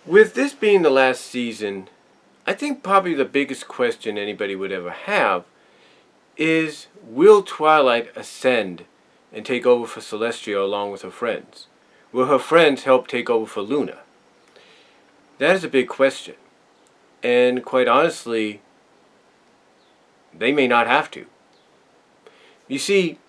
With this being the last season, I think probably the biggest question anybody would ever have is, will Twilight ascend and take over for Celestia along with her friends? Will her friends help take over for Luna? That is a big question. And quite honestly, they may not have to. You see,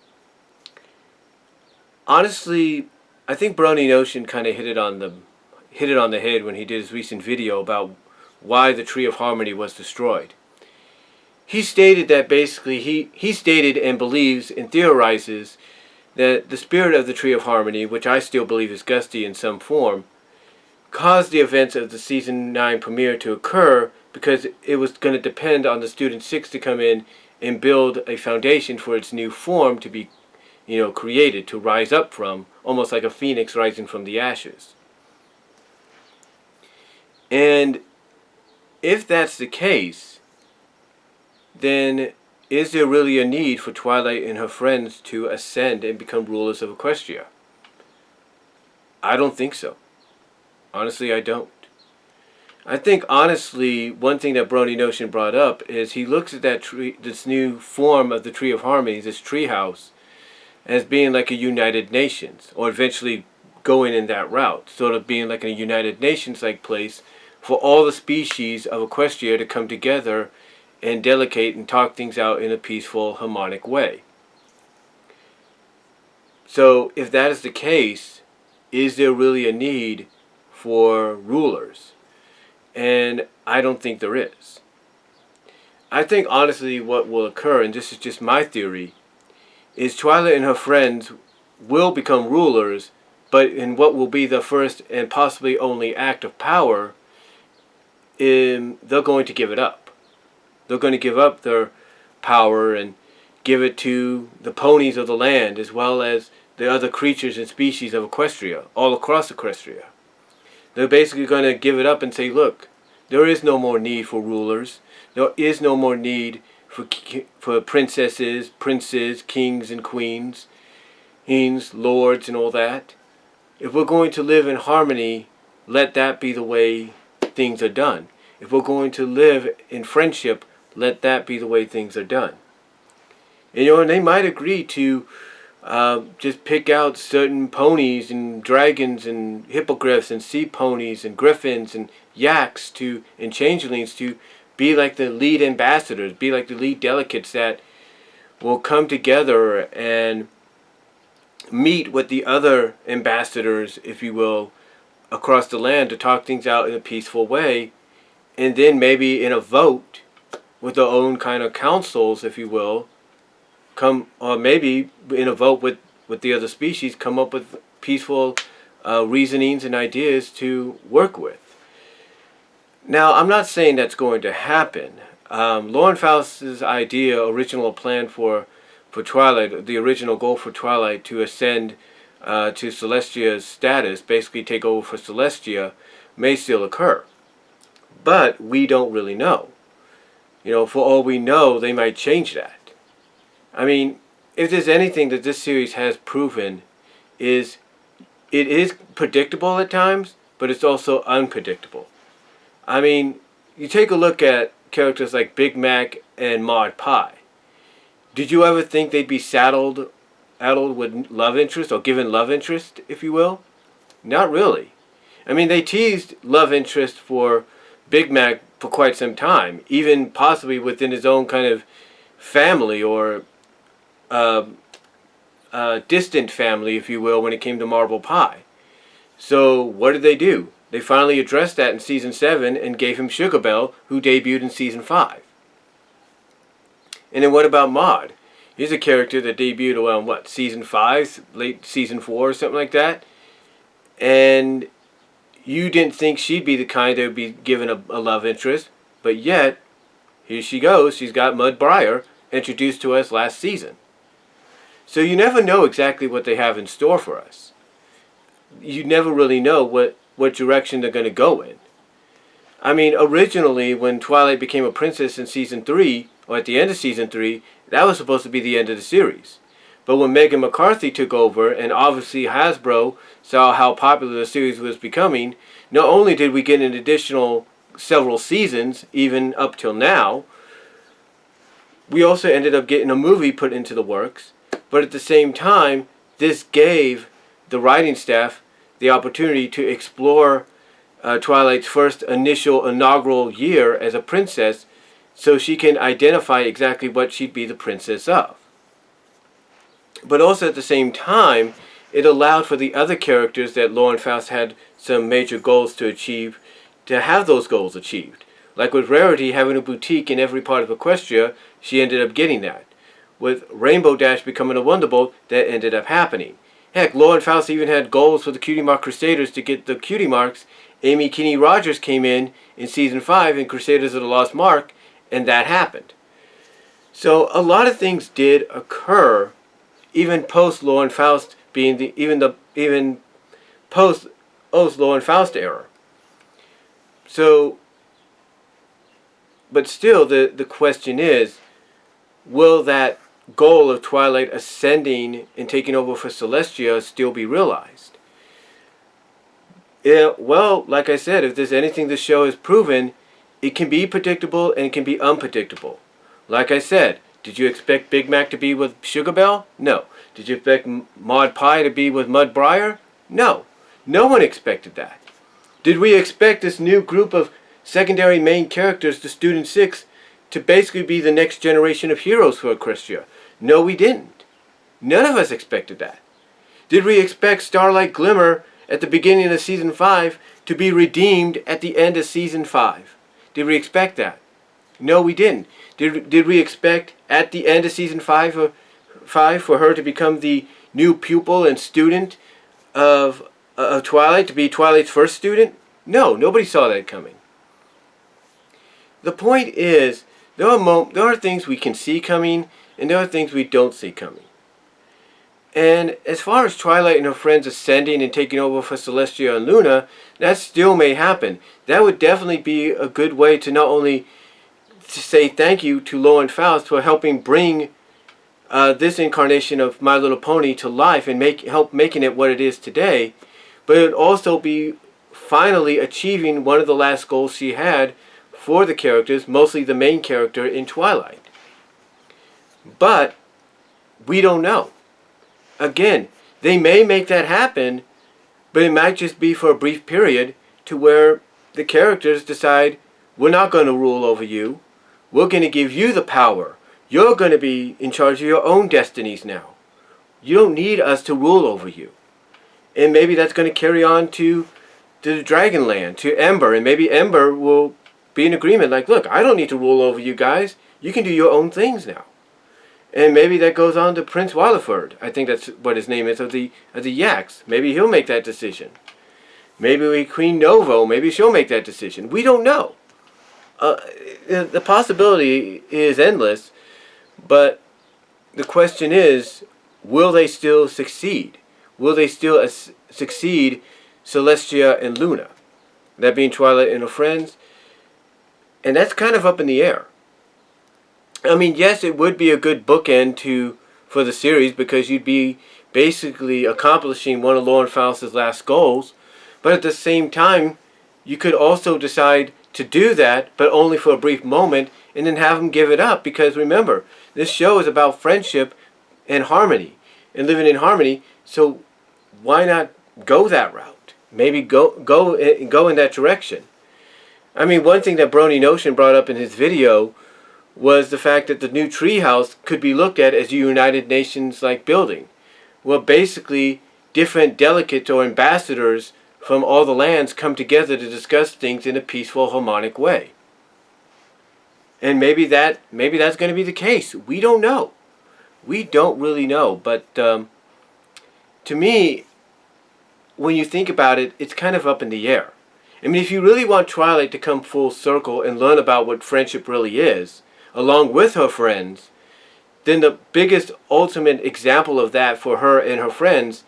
honestly, I think Brony Notion kind of hit it on the head when he did his recent video about why the Tree of Harmony was destroyed. He stated that basically he stated and believes and theorizes that the spirit of the Tree of Harmony, which I still believe is Gusty in some form, caused the events of the Season 9 premiere to occur because it was going to depend on the Student 6 to come in and build a foundation for its new form to be, created, to rise up from, almost like a phoenix rising from the ashes. And if that's the case, then is there really a need for Twilight and her friends to ascend and become rulers of Equestria? I don't think so. Honestly, I don't. I think, honestly, one thing that Brony Notion brought up is he looks at that tree, this new form of the Tree of Harmony, this treehouse, as being like a United Nations, or eventually going in that route, sort of being like a United Nations-like place for all the species of Equestria to come together and delegate and talk things out in a peaceful, harmonic way. So, if that is the case, is there really a need for rulers? And I don't think there is. I think honestly what will occur, and this is just my theory, is Twilight and her friends will become rulers, but in what will be the first and possibly only act of power, they're going to give it up. They're going to give up their power and give it to the ponies of the land, as well as the other creatures and species of Equestria, all across Equestria. They're basically going to give it up and say, look, there is no more need for rulers. There is no more need for princesses, princes, kings and queens, lords and all that. If we're going to live in harmony, let that be the way things are done. If we're going to live in friendship, let that be the way things are done. And they might agree to just pick out certain ponies and dragons and hippogriffs and sea ponies and griffins and yaks and changelings to be like the lead ambassadors, be like the lead delegates that will come together and meet with the other ambassadors, if you will, across the land to talk things out in a peaceful way, and then maybe in a vote with their own kind of councils, if you will, or maybe in a vote with the other species, come up with peaceful reasonings and ideas to work with. Now, I'm not saying that's going to happen. Lauren Faust's original plan for Twilight, the original goal for Twilight to ascend to Celestia's status, basically take over for Celestia, may still occur. But we don't really know. For all we know, they might change that. I mean, if there's anything that this series has proven, is it is predictable at times, but it's also unpredictable. I mean, you take a look at characters like Big Mac and Maud Pie. Did you ever think they'd be saddled with love interest, or given love interest, if you will? Not really. I mean, they teased love interest for Big Mac for quite some time, even possibly within his own kind of family or distant family, if you will, when it came to Marble Pie. So what did they do? They finally addressed that in Season 7 and gave him Sugar Belle, who debuted in Season 5. And then what about Maud? Here's a character that debuted around, Season 5? Late Season 4 or something like that? And you didn't think she'd be the kind that would be given a love interest, but yet, here she goes. She's got Mud Briar, introduced to us last season. So you never know exactly what they have in store for us. You never really know what direction they're going to go in. I mean, originally, when Twilight became a princess in Season 3, or at the end of Season 3, that was supposed to be the end of the series. But when Megan McCarthy took over, and obviously Hasbro saw how popular the series was becoming, not only did we get an additional several seasons, even up till now, we also ended up getting a movie put into the works. But at the same time, this gave the writing staff the opportunity to explore Twilight's first initial inaugural year as a princess, so she can identify exactly what she'd be the princess of. But also at the same time, it allowed for the other characters that Lauren Faust had some major goals to achieve, to have those goals achieved. Like with Rarity having a boutique in every part of Equestria, she ended up getting that. With Rainbow Dash becoming a Wonderbolt, that ended up happening. Heck, Lauren Faust even had goals for the Cutie Mark Crusaders to get the Cutie Marks. Amy Kinney Rogers came in Season 5 in Crusaders of the Lost Mark, and that happened. So a lot of things did occur, even post Lauren Faust being even post Lauren Faust era. So, but still, the question is, will that goal of Twilight ascending and taking over for Celestia still be realized? Yeah, well, like I said, if there's anything the show has proven, it can be predictable and it can be unpredictable. Like I said, did you expect Big Mac to be with Sugar Belle? No. Did you expect Maud Pie to be with Mud Briar? No. No one expected that. Did we expect this new group of secondary main characters, the Student Six, to basically be the next generation of heroes for Equestria? No, we didn't. None of us expected that. Did we expect Starlight Glimmer at the beginning of Season 5 to be redeemed at the end of Season 5? Did we expect that? No, we didn't. Did we expect at the end of Season 5 for her to become the new pupil and student of Twilight, to be Twilight's first student? No, nobody saw that coming. The point is, there are things we can see coming, and there are things we don't see coming. And as far as Twilight and her friends ascending and taking over for Celestia and Luna, that still may happen. That would definitely be a good way to not only to say thank you to Lauren Faust for helping bring this incarnation of My Little Pony to life and help making it what it is today, but it would also be finally achieving one of the last goals she had for the characters, mostly the main character in Twilight. But we don't know. Again, they may make that happen, but it might just be for a brief period to where the characters decide, we're not going to rule over you. We're going to give you the power. You're going to be in charge of your own destinies now. You don't need us to rule over you. And maybe that's going to carry on to the Dragonland, to Ember. And maybe Ember will be in agreement, like, look, I don't need to rule over you guys. You can do your own things now. And maybe that goes on to Prince Waliford. I think that's what his name is, of the Yaks. Maybe he'll make that decision. Maybe Queen Novo, maybe she'll make that decision. We don't know. The possibility is endless, but the question is, will they still succeed? Will they still succeed Celestia and Luna? That being Twilight and her friends. And that's kind of up in the air. I mean, yes, it would be a good bookend for the series, because you'd be basically accomplishing one of Lauren Faust's last goals. But at the same time, you could also decide to do that, but only for a brief moment, and then have them give it up. Because remember, this show is about friendship and harmony, and living in harmony. So why not go that route? Maybe go in that direction. I mean, one thing that Brony Notion brought up in his video was the fact that the new treehouse could be looked at as a United Nations-like building. Well, basically, different delegates or ambassadors from all the lands come together to discuss things in a peaceful, harmonic way. And maybe that's going to be the case. We don't know. We don't really know. But to me, when you think about it, it's kind of up in the air. I mean, if you really want Twilight to come full circle and learn about what friendship really is, along with her friends, then the biggest ultimate example of that for her and her friends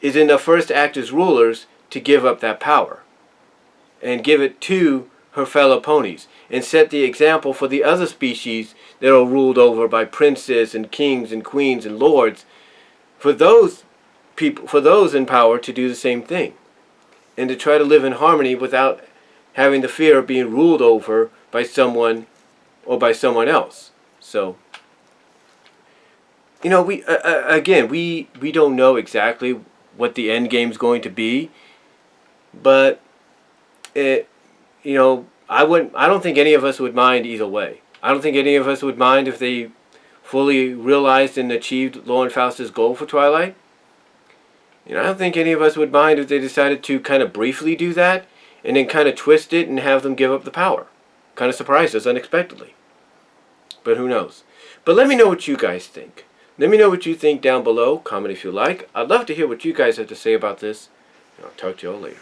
is in the first act as rulers to give up that power and give it to her fellow ponies and set the example for the other species that are ruled over by princes and kings and queens and lords, for those people, for those in power, to do the same thing, and to try to live in harmony without having the fear of being ruled over by someone or by someone else. So, you know, we again, we don't know exactly what the end game's going to be, but you know, I don't think any of us would mind either way. I don't think any of us would mind if they fully realized and achieved Lauren Faust's goal for Twilight. You know, I don't think any of us would mind if they decided to kind of briefly do that and then kind of twist it and have them give up the power. Kind of surprise us unexpectedly. But who knows? But let me know what you guys think. Let me know what you think down below. Comment if you like. I'd love to hear what you guys have to say about this. And I'll talk to y'all later.